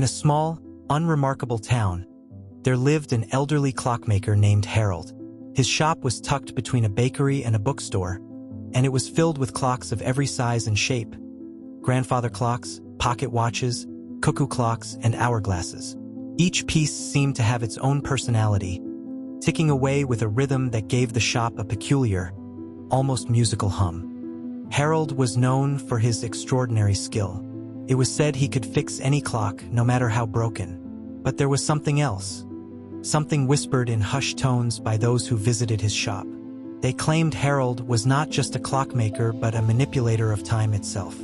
In a small, unremarkable town, there lived an elderly clockmaker named Harold. His shop was tucked between a bakery and a bookstore, and it was filled with clocks of every size and shape. Grandfather clocks, pocket watches, cuckoo clocks, and hourglasses. Each piece seemed to have its own personality, ticking away with a rhythm that gave the shop a peculiar, almost musical hum. Harold was known for his extraordinary skill. It was said he could fix any clock, no matter how broken. But there was something else. Something whispered in hushed tones by those who visited his shop. They claimed Harold was not just a clockmaker but a manipulator of time itself.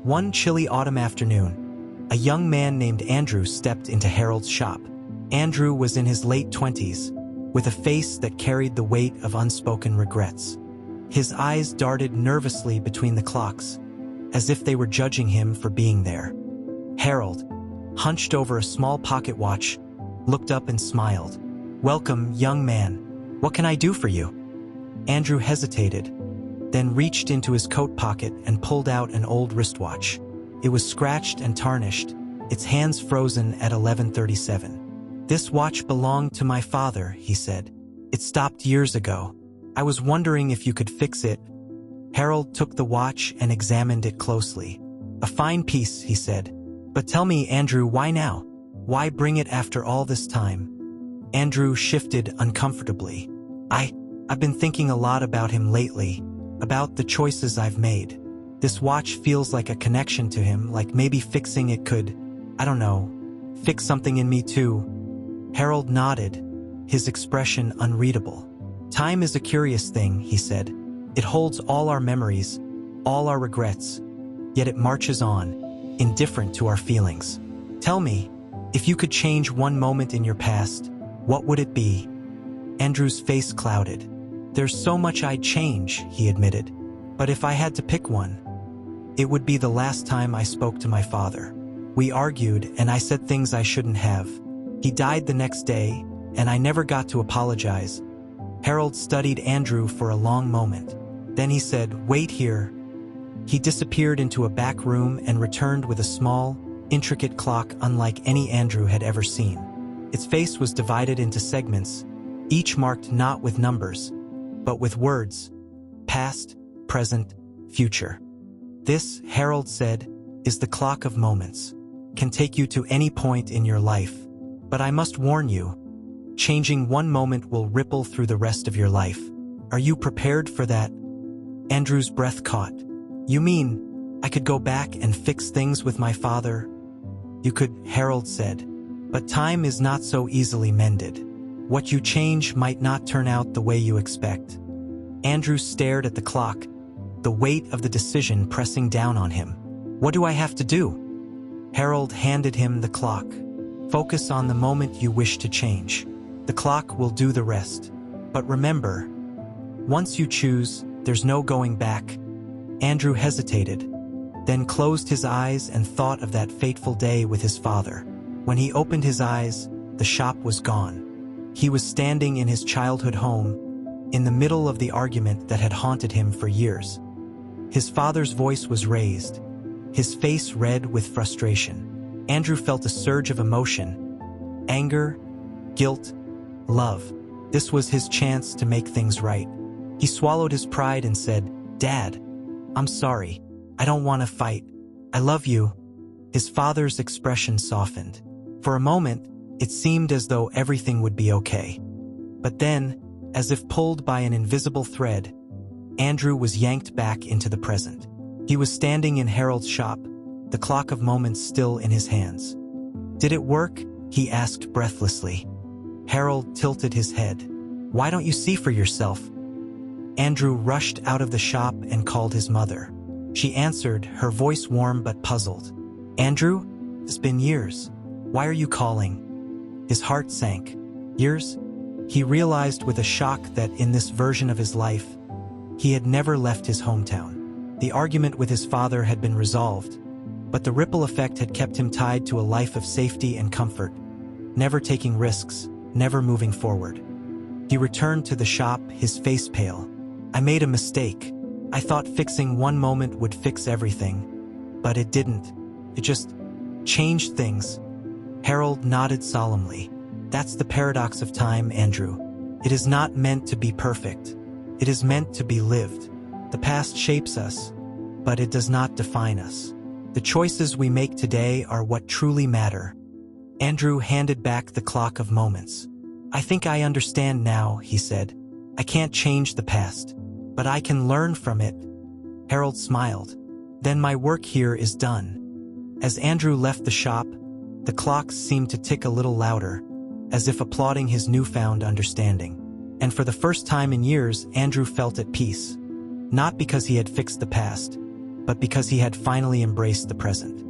One chilly autumn afternoon, a young man named Andrew stepped into Harold's shop. Andrew was in his late 20s, with a face that carried the weight of unspoken regrets. His eyes darted nervously between the clocks, as if they were judging him for being there. Harold, hunched over a small pocket watch, looked up and smiled. "Welcome, young man. What can I do for you?" Andrew hesitated, then reached into his coat pocket and pulled out an old wristwatch. It was scratched and tarnished, its hands frozen at 11:37. "This watch belonged to my father," he said. "It stopped years ago. I was wondering if you could fix it." Harold took the watch and examined it closely. "A fine piece," he said. "But tell me, Andrew, why now? Why bring it after all this time?" Andrew shifted uncomfortably. I've been thinking a lot about him lately, about the choices I've made. This watch feels like a connection to him, like maybe fixing it could, I don't know, fix something in me too." Harold nodded, his expression unreadable. "Time is a curious thing," he said. "It holds all our memories, all our regrets, yet it marches on, indifferent to our feelings. Tell me, if you could change one moment in your past, what would it be?" Andrew's face clouded. "There's so much I'd change," he admitted. "But if I had to pick one, it would be the last time I spoke to my father. We argued, and I said things I shouldn't have. He died the next day, and I never got to apologize." Harold studied Andrew for a long moment. Then he said, "Wait here." He disappeared into a back room and returned with a small, intricate clock unlike any Andrew had ever seen. Its face was divided into segments, each marked not with numbers, but with words: past, present, future. "This," Harold said, "is the clock of moments. Can take you to any point in your life. But I must warn you, changing one moment will ripple through the rest of your life. Are you prepared for that?" Andrew's breath caught. "You mean I could go back and fix things with my father?" "You could," Harold said, "but time is not so easily mended. What you change might not turn out the way you expect." Andrew stared at the clock, the weight of the decision pressing down on him. "What do I have to do?" Harold handed him the clock. "Focus on the moment you wish to change. The clock will do the rest. But remember, once you choose, there's no going back." Andrew hesitated, then closed his eyes and thought of that fateful day with his father. When he opened his eyes, the shop was gone. He was standing in his childhood home, in the middle of the argument that had haunted him for years. His father's voice was raised, his face red with frustration. Andrew felt a surge of emotion: anger, guilt, love. This was his chance to make things right. He swallowed his pride and said, "Dad, I'm sorry. I don't want to fight. I love you." His father's expression softened. For a moment, it seemed as though everything would be okay. But then, as if pulled by an invisible thread, Andrew was yanked back into the present. He was standing in Harold's shop, the clock of moments still in his hands. "Did it work?" he asked breathlessly. Harold tilted his head. "Why don't you see for yourself?" Andrew rushed out of the shop and called his mother. She answered, her voice warm but puzzled. "Andrew, it's been years. Why are you calling?" His heart sank. Years? He realized with a shock that in this version of his life, he had never left his hometown. The argument with his father had been resolved, but the ripple effect had kept him tied to a life of safety and comfort, never taking risks, never moving forward. He returned to the shop, his face pale. "I made a mistake. I thought fixing one moment would fix everything, but it didn't. It just changed things, Harold nodded solemnly. That's the paradox of time, Andrew. It is not meant to be perfect. It is meant to be lived. The past shapes us, but it does not define us. The choices we make today are what truly matter. Andrew handed back the clock of moments. I think I understand now, he said. I can't change the past, but I can learn from it. Harold smiled. Then my work here is done. As Andrew left the shop, the clocks seemed to tick a little louder, as if applauding his newfound understanding. And for the first time in years, Andrew felt at peace. Not because he had fixed the past, but because he had finally embraced the present.